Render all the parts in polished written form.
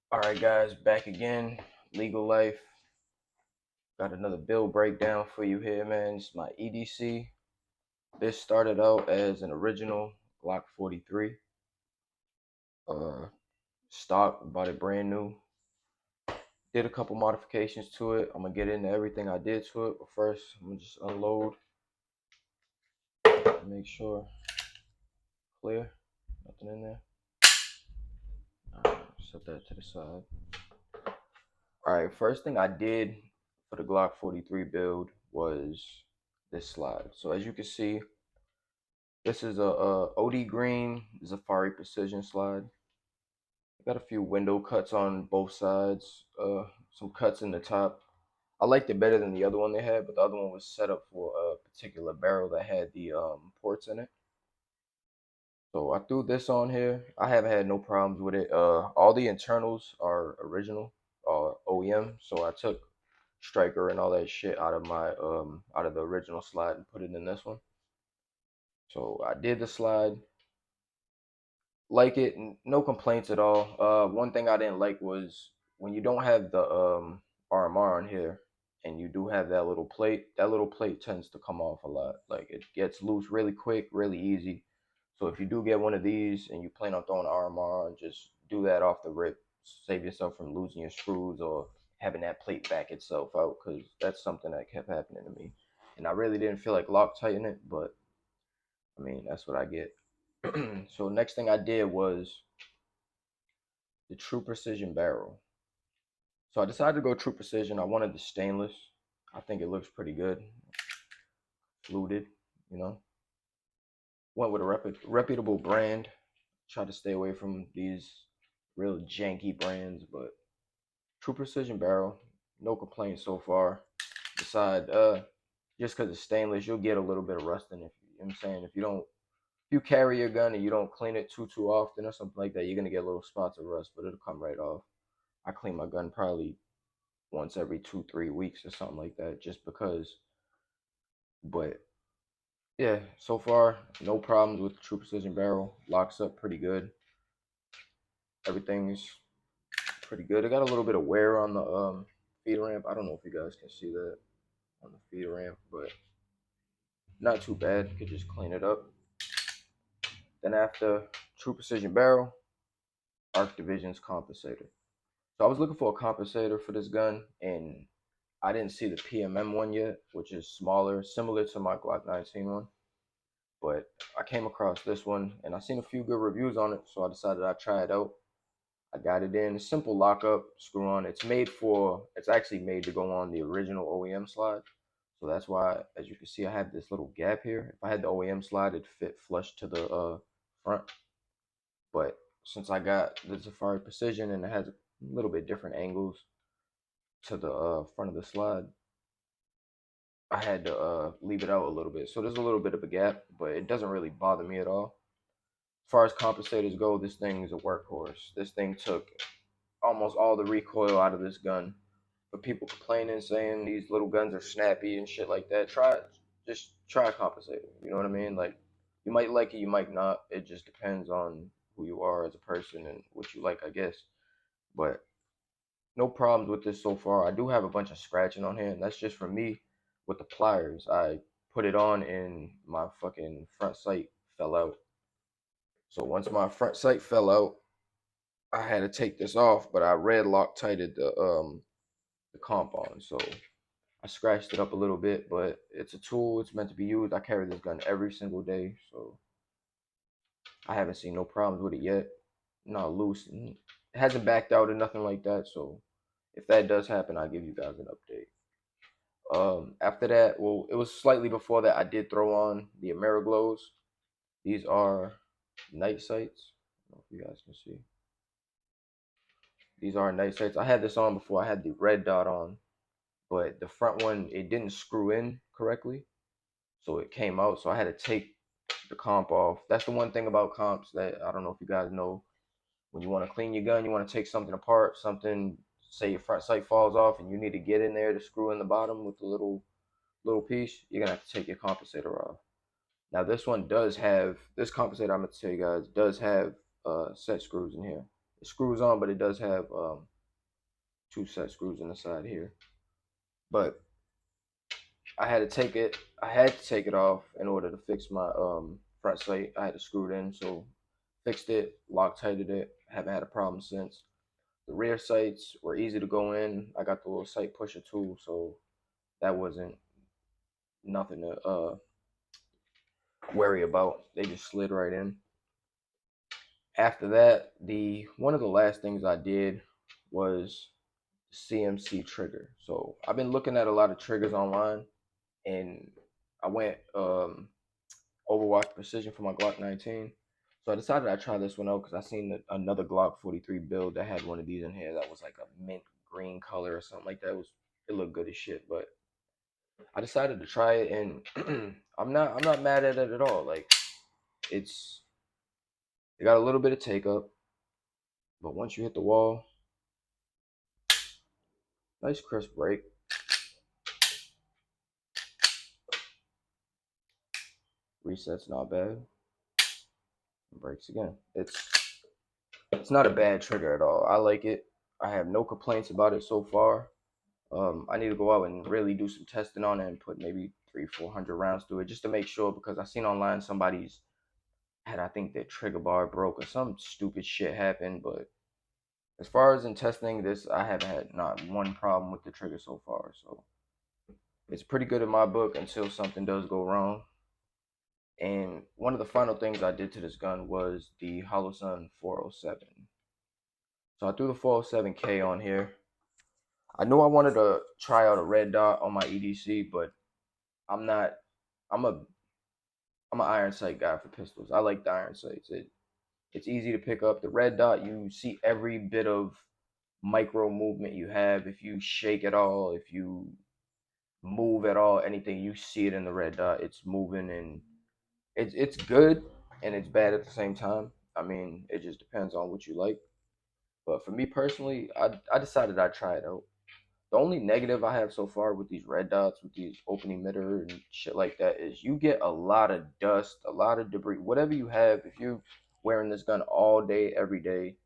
All right, guys, back again. Legal Life. Got another build breakdown for you here, man. It's my EDC. This started out as an original Glock 43. Uh, Stock, bought it brand new. Did a couple modifications to it. I'm gonna get into everything I did to it, but first I'm gonna just unload. Make sure clear, nothing in there. All right, set that to the side. All right, first thing I did for the Glock 43 build was this slide. So as you can see, this is a OD green Zafari Precision slide. Got a few window cuts on both sides. Some cuts in the top. I liked it better than the other one they had, but the other one was set up for a particular barrel that had the ports in it. So I threw this on here. I haven't had no problems with it. All the internals are original, OEM. So I took striker and all that shit out of my out of the original slide and put it in this one. So I did the slide. Like it, no complaints at all. One thing I didn't like was when you don't have the RMR on here and you do have that little plate tends to come off a lot. Like it gets loose really quick, really easy. So if you do get one of these and you plan on throwing RMR on, just do that off the rip. Save yourself from losing your screws or having that plate back itself out, because that's something that kept happening to me. And I really didn't feel like lock tightening it, but I mean that's what I get. So next thing I did was the True Precision barrel. So I decided to go True Precision. I wanted the stainless. I think it looks pretty good, fluted, you know. Went with a reputable brand. Try to stay away from these real janky brands, but True Precision barrel, no complaints so far. Besides, just because it's stainless, you'll get a little bit of rusting if you know what I'm saying. If you carry your gun and you don't clean it too often or something like that, you're gonna get little spots of rust, but it'll come right off. I clean my gun probably once every 2 3 weeks or something like that, just because. But yeah, so far no problems with the True Precision barrel. Locks up pretty good. Everything's pretty good. I got a little bit of wear on the feeder ramp. I don't know if you guys can see that on the feeder ramp, but not too bad. You could just clean it up. Then after True Precision barrel, Arc Division's compensator. So I was looking for a compensator for this gun, and I didn't see the PMM one yet, which is smaller, similar to my Glock 19 one. But I came across this one, and I seen a few good reviews on it, so I decided I'd try it out. I got it in. Simple lockup, screw on. It's actually made to go on the original OEM slide. So that's why, as you can see, I have this little gap here. If I had the OEM slide, it'd fit flush to the front. But since I got the Safari Precision and it has a little bit different angles to the front of the slide, I had to leave it out a little bit. So there's a little bit of a gap, but it doesn't really bother me at all. As far as compensators go, this thing is a workhorse. This thing took almost all the recoil out of this gun. For people complaining, saying these little guns are snappy and shit like that, just try a compensator. You know what I mean? Like, you might like it, you might not. It just depends on who you are as a person and what you like, I guess. But no problems with this so far. I do have a bunch of scratching on here, and that's just for me with the pliers. I put it on and my fucking front sight fell out. So once my front sight fell out, I had to take this off, but I red lock tighted the comp on. So I scratched it up a little bit, but it's a tool. It's meant to be used. I carry this gun every single day, so I haven't seen no problems with it yet. Not loose. It hasn't backed out or nothing like that. So if that does happen, I'll give you guys an update. After that, well, it was slightly before that. I did throw on the Ameriglows. These are night sights. I don't know if you guys can see. These are night sights. I had this on before. I had the red dot on, but the front one, it didn't screw in correctly, so it came out. So I had to take the comp off. That's the one thing about comps that I don't know if you guys know. When you want to clean your gun, you want to take something apart. Something, say your front sight falls off, and you need to get in there to screw in the bottom with the little piece. You're gonna have to take your compensator off. Now this one does have this compensator. I'm gonna tell you guys does have set screws in here. It screws on, but it does have 2 set screws in the side here. But I had to take it off in order to fix my front sight. I had to screw it in, so fixed it, Loctited it. Haven't had a problem since. The rear sights were easy to go in. I got the little sight pusher too, so that wasn't nothing to worry about. They just slid right in. After that, the one of the last things I did was CMC trigger. So I've been looking at a lot of triggers online, and I went Overwatch Precision for my Glock 19. So I decided I'd try this one out because I seen another Glock 43 build that had one of these in here that was like a mint green color or something like that. It looked good as shit, but I decided to try it, and I'm not mad at it at all. Like it's it got a little bit of take up, but once you hit the wall, nice crisp break. Reset's not bad. Breaks again. It's not a bad trigger at all. I like it. I have no complaints about it so far. I need to go out and really do some testing on it and put maybe 300-400 rounds through it just to make sure, because I seen online somebody's had, I think, their trigger bar broke or some stupid shit happened. But as far as in testing this, I haven't had not one problem with the trigger so far. So it's pretty good in my book until something does go wrong. And one of the final things I did to this gun was the Holosun 407. So I threw the 407K on here. I knew I wanted to try out a red dot on my EDC, but I'm not. I'm a I'm an iron sight guy for pistols. I like the iron sights. It's easy to pick up. The red dot, you see every bit of micro movement you have. If you shake at all, if you move at all, anything, you see it in the red dot. It's moving, and it's good and it's bad at the same time. I mean, it just depends on what you like. But for me personally, I decided I'd try it out. The only negative I have so far with these red dots, with these open emitter and shit like that, is you get a lot of dust, a lot of debris. Whatever you have, if you're wearing this gun all day, every day,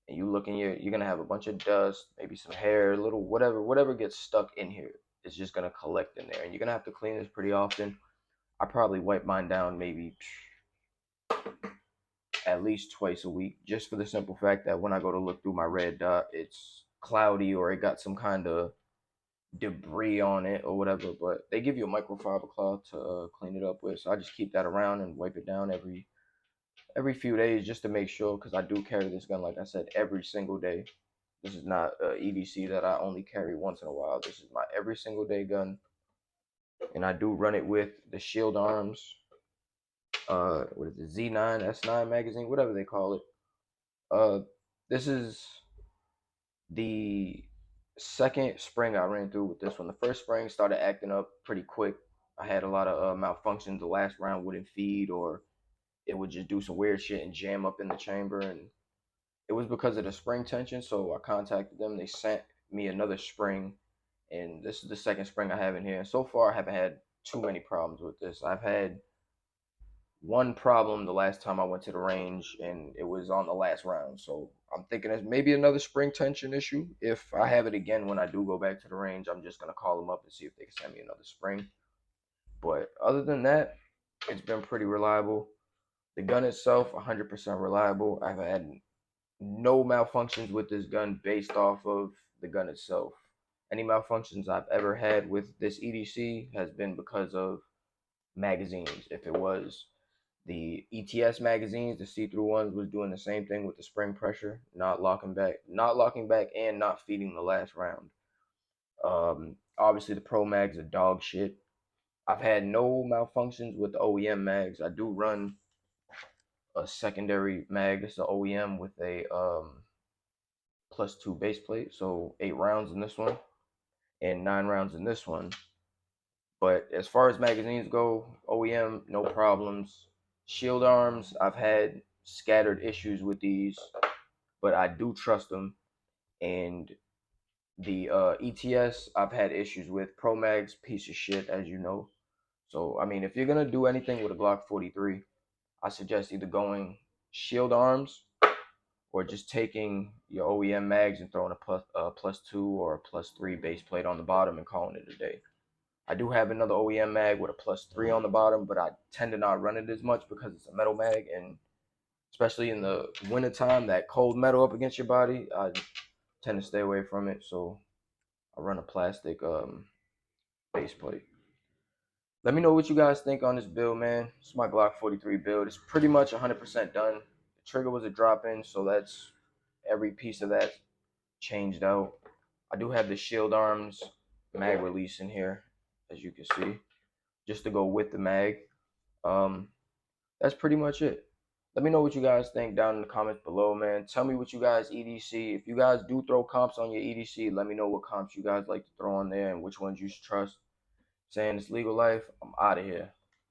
and you look in here, you're gonna have a bunch of dust, maybe some hair, little whatever gets stuck in here, it's just gonna collect in there, and you're gonna have to clean this pretty often. I probably wipe mine down maybe at least twice a week, just for the simple fact that when I go to look through my red dot, it's cloudy or it got some kind of debris on it or whatever. But they give you a microfiber cloth to clean it up with, so I just keep that around and wipe it down every few days just to make sure, because I do carry this gun, like I said, every single day. This is not a EDC that I only carry once in a while. This is my every single day gun, and I do run it with the Shield Arms. What is it, Z9, S9 magazine, whatever they call it. This is the second spring I ran through with this one. The first spring started acting up pretty quick. I had a lot of malfunctions. The last round wouldn't feed, or it would just do some weird shit and jam up in the chamber, and it was because of the spring tension. So I contacted them. They sent me another spring, and this is the second spring I have in here. And so far, I haven't had too many problems with this. I've had one problem the last time I went to the range, and it was on the last round. So I'm thinking it's maybe another spring tension issue. If I have it again when I do go back to the range, I'm just gonna call them up and see if they can send me another spring. But other than that, it's been pretty reliable. The gun itself, 100% reliable. I've had no malfunctions with this gun based off of the gun itself. Any malfunctions I've ever had with this EDC has been because of magazines. If it was the ETS magazines, the see-through ones, was doing the same thing with the spring pressure, not locking back, and not feeding the last round. Obviously the Pro mags are dog shit. I've had no malfunctions with the OEM mags. I do run a secondary mag. It's the OEM with a +2 base plate, so 8 rounds in this one and 9 rounds in this one. But as far as magazines go, OEM, no problems. Shield arms, I've had scattered issues with these, but I do trust them. And the ETS, I've had issues with. Pro Mags, piece of shit, as you know. So, I mean, if you're going to do anything with a Glock 43, I suggest either going shield arms or just taking your OEM mags and throwing a plus 2 or a plus 3 base plate on the bottom and calling it a day. I do have another OEM mag with a plus 3 on the bottom, but I tend to not run it as much because it's a metal mag, and especially in the wintertime, that cold metal up against your body, I tend to stay away from it. So I run a plastic base plate. Let me know what you guys think on this build, man. It's my Glock 43 build. It's pretty much 100% done. The trigger was a drop-in, so that's every piece of that changed out. I do have the shield arms mag release in here, as you can see, just to go with the mag. That's pretty much it. Let me know what you guys think down in the comments below, man. Tell me what you guys EDC. If you guys do throw comps on your EDC, let me know what comps you guys like to throw on there and which ones you trust. Saying it's legal life, I'm out of here.